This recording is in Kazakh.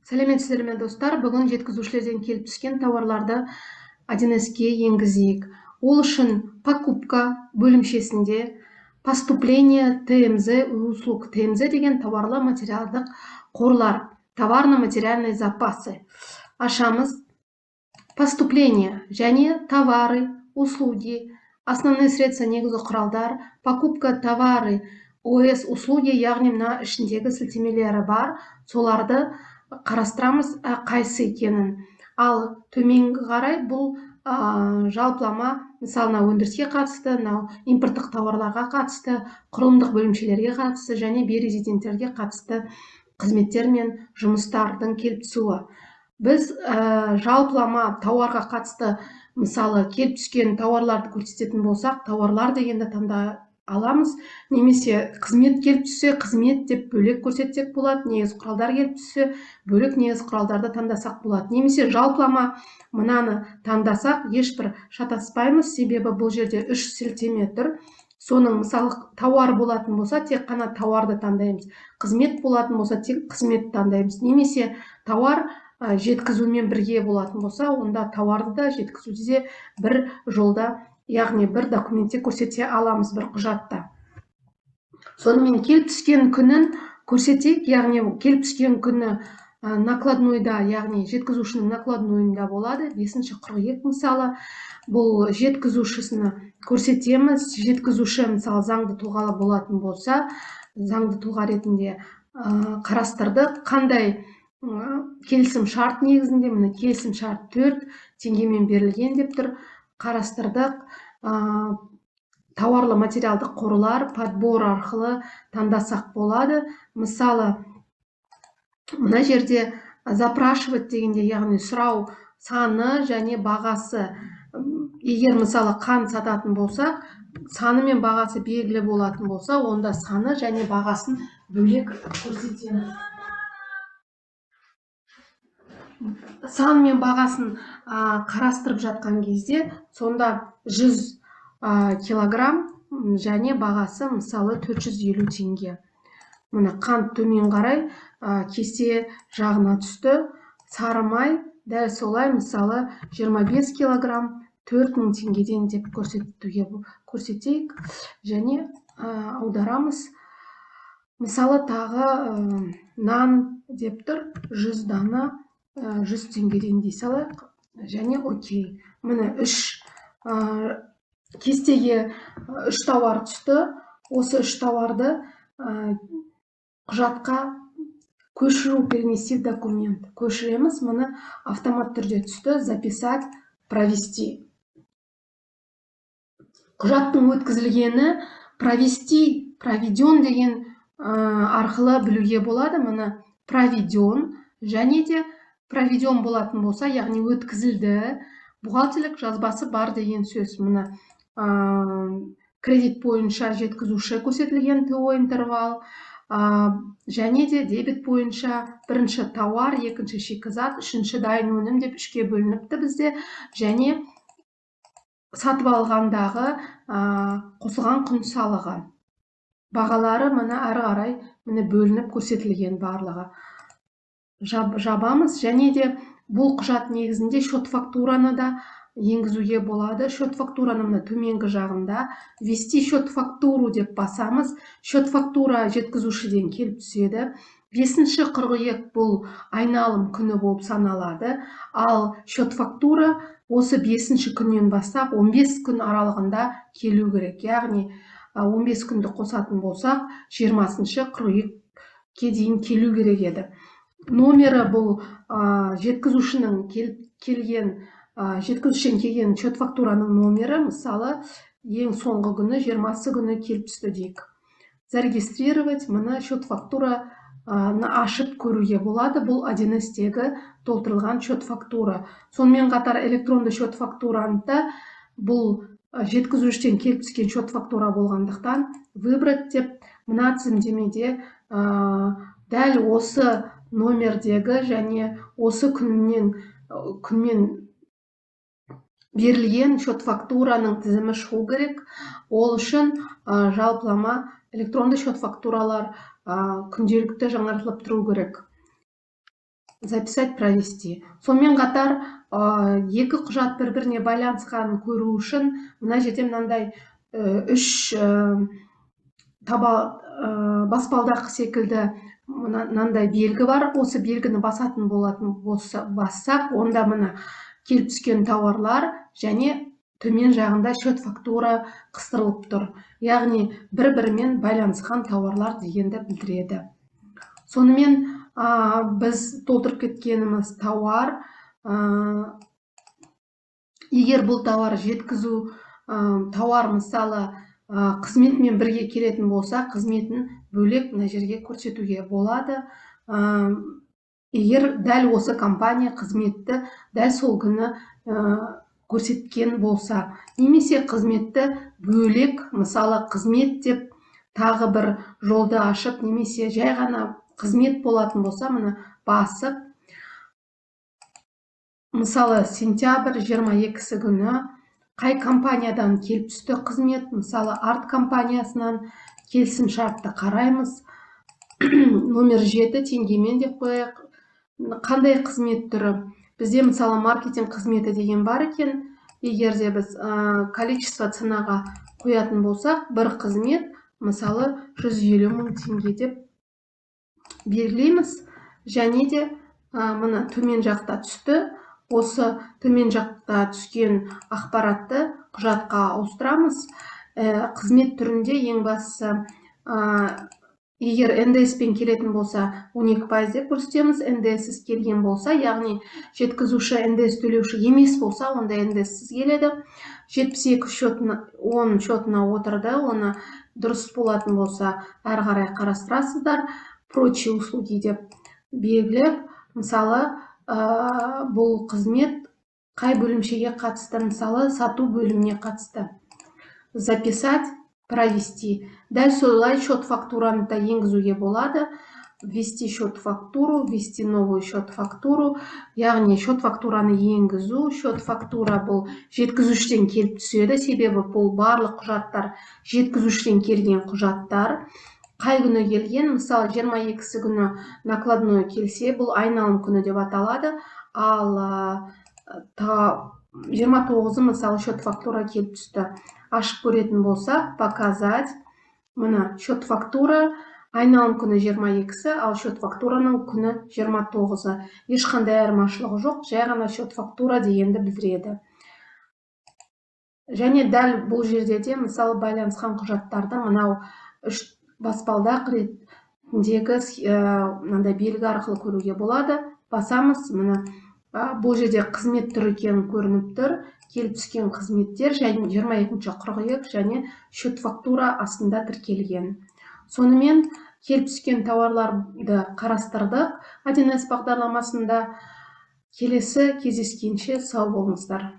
Сәлеметсіздер ме достар? Бүгін жеткізушілерден келіп түскен тауарларды 1С-ке енгізейік. Ол үшін покупка бөлімшесінде поступление ТМЗ услуг. ТМЗ деген товарлы материалдық қорлар, товарно-материальные запасы. Ашамыз. Поступление және товары, услуги, основные средства негізгі құралдар, покупка товары, ОС услуги, яғни мына ішіндегі сілтемелері бар, соларды қарастырамыз қайсы екенін. Ал төменгі қарай бұл жалпылама, мысалы өндіріске қатысты, импорттық товарларға қатысты, құрылымдық бөлімшелерге қатысты және бейрезиденттерге қатысты қызметтер мен жұмыстардың келіп түсуі. Біз жалпылама тауарға қатысты, мысалы келіп түскен тауарларды көрсететін болсақ, тауарлар дегенді таңдай аламыз, немесе қызмет келіп түссе, қызмет деп бөлек көрсетсек болады, негізгі құралдар келіп түссе, бөлек негізгі құралдарды таңдасақ болады. Немесе жалпылама мынаны таңдасақ, ешбір шатаспаймыз, себебі бұл жерде 3 сілтеме тұр. Соның мысалы тауар болатын болса, тек қана тауарды таңдаймыз. Қызмет болатын болса, тек қызмет таңдаймыз. Немесе тауар жеткізумен бірге болатын болса, онда тауарды да жеткізуде де бір жолда, яғни бір документте көрсете аламыз, бір құжатта. Сонымен келіп түскен күнін көрсетейік, яғни келіп түскен күні накладнойда, яғни жеткізушінің накладнойында болады. 5-42 мысалы, бұл жеткізушісіні көрсетеміз. Жеткізуші мысалы заңды тұлғалы болатын болса, заңды тұлға ретінде қарастырды. Қандай келісім шарт негізінде, міне келісім шарт 4 теңгемен берілген деп тұр. Қарастырдық. Тауарлы материалдық қорлар подбор арқылы таңдасақ болады. Мысалы, мына жерде запрашивать дегенде, яғни сұрау саны және бағасы. Егер мысалы қант сататын болсақ, саны мен бағасы белгілі болатын болса, онда саны және бағасын бөлек көрсетеміз. Сан мен бағасын қарастырып жатқан кезде, сонда 100 килограмм және бағасы мысалы 450 теңге. Мына қант төмен қарай кесе жағына түсті. Сары май дәл солай, мысалы 25 килограмм 4000 теңгеден деп көрсетейік және аударамыз. Мысалы тағы нан деп тұр, 100 дана 100 теңгеден дей салайық және окей. Міне 3 кестеге 3 тауар түсті. Осы 3 тауарды құжатқа көшіру, перенести в документ. Көшіреміз, мұны автомат түрде түсті. Записать, провести. Құжаттың өткізілгені провести, проведен деген арқылы білуге болады. Мұны проведен және де проведен болатын болса, яғни өткізілді, бухгалтерлік жазбасы бар деген сөз. Мұны кредит бойынша жеткізуші көрсетілген ТО интервал, және де дебет бойынша бірінші тауар, екінші шикізат, үшінші дайын өнім деп 3-ке бөлініпті бізде, және сатып алғандағы қосылған құн салығы. Бағалары мұны әрі қарай бөлініп көрсетілген барлығы. Жабамыз, және де бұл құжат негізінде шот фактураны да енгізуге болады. Шот фактураны мұны төменгі жағында ввести шот фактуру деп басамыз. Шот фактура жеткізушіден келіп түседі. 5-42 бұл айналым күні болып саналады. Ал шот фактура осы 5-ші күннен бастап 15 күн аралығында келу керек. Яғни 15 күнді қосатын болсақ, 20-шы 42-ке дейін келу керек еді. Номері бұл жеткізушінің келген шот фактураның номері, мысалы, ең соңғы күні 20-сы күні келіп түсті дейік. Зарегистрировать, мұны шот фактураны ашып көруге болады. Бұл 1С-тегі толтырылған шот фактура. Сонымен қатар электронды шот фактураны бұл жеткізушіден келіп түскен шот фактура болғандықтан выбрать деп мына тізімдемеде дәл осы номердегі және осы күнмен берілген шот фактураның тізімі шығу керек. Ол үшін жалпылама электронды шот фактуралар күнделікті жаңартылып тұру керек. записать, провести. Сонымен қатар екі құжат бір-біріне байланысқанын көру үшін мына жерде мынандай үш баспалдақ секілді мынандай белгі бар. Осы белгіні басатын болатын болса, бассақ, онда мына келіп түскен тауарлар және төмен жағында счет фактура қыстырылып тұр. Яғни бір-бірімен байланысқан тауарлар дегенді білдіреді. Сонымен біз толтырып кеткеніміз тауар, егер бұл тауар жеткізу тауар мысалы қызметмен бірге келетін болса, қызметін бөлек мына жерге көрсетуге болады. Егер дәл осы компания қызметті дәл сол күні көрсеткен болса, немесе қызметті бөлек, мысалы қызмет деп тағы бір жолды ашып, немесе жай ғана қызмет болатын болса, мына басып, мысалы сентябрь 22-сі күні қай компаниядан келіп түсті қызмет, мысалы арт компаниясынан келісім шартты қараймыз. Номер 7 теңгемен деп қояйық. Қандай қызмет түрі? Бізде мысалы маркетинг қызметі деген бар екен. Егер де біз количество ценаға қоятын болсақ, бір қызмет мысалы 150 мың теңге деп белгілейміз. Және де мына төмен жақта түсті. Осы төмен жақта түскен ақпаратты құжатқа ауыстырамыз. Қызмет түрінде ең бастысы, егер НДС пен келетін болса 12% деп көрсетеміз. НДС келген болса, яғни жеткізуші НДС төлеуші емес болса, онда НДС келеді. 72 шотына отырды, оны дұрыс болатын болса әрі қарай қарастырасыздар. Прочие услуги деп белгілеп, мысалы бұл қызмет қай бөлімшеге қатысты, мысалы сату бөліміне қатысты. Записать, провести. Дәл солай счет фактураны да енгізуге болады. Ввести счет фактуру, ввести новую счет фактуру. Яғни счет фактураны енгізу. Счет фактура бұл жеткізушіден келіп түседі. Себебі бұл барлық құжаттар жеткізушіден келген құжаттар. Қай күні келген? Мысалы 22-сі күні накладной келсе, бұл айналым күні деп аталады. Ал 29-ы мысалы счет фактура келіп түсті. Ашып көретін болсақ, показать. Мына счет фактура айналым күні 22-сі, ал счет фактураның күні 29-ы. Ешқандай айырмашылығы жоқ, жай ғана счет фактура дегенді білдіреді. Және дәл бұл жерде де мысалы байланысқан құжаттарды мынау үш баспалдақ ретіндегі мынандай белгі арқылы көруге болады. Басамыз, мына бұл жерде қызмет түрі екені көрініп тұр. Келіп түскен қызметтер және 22-ші қыркүйек және счет фактура астында тіркелген. Сонымен келіп түскен тауарларды қарастырдық. 1С бағдарламасында келесі кездескенше сау болыңыздар.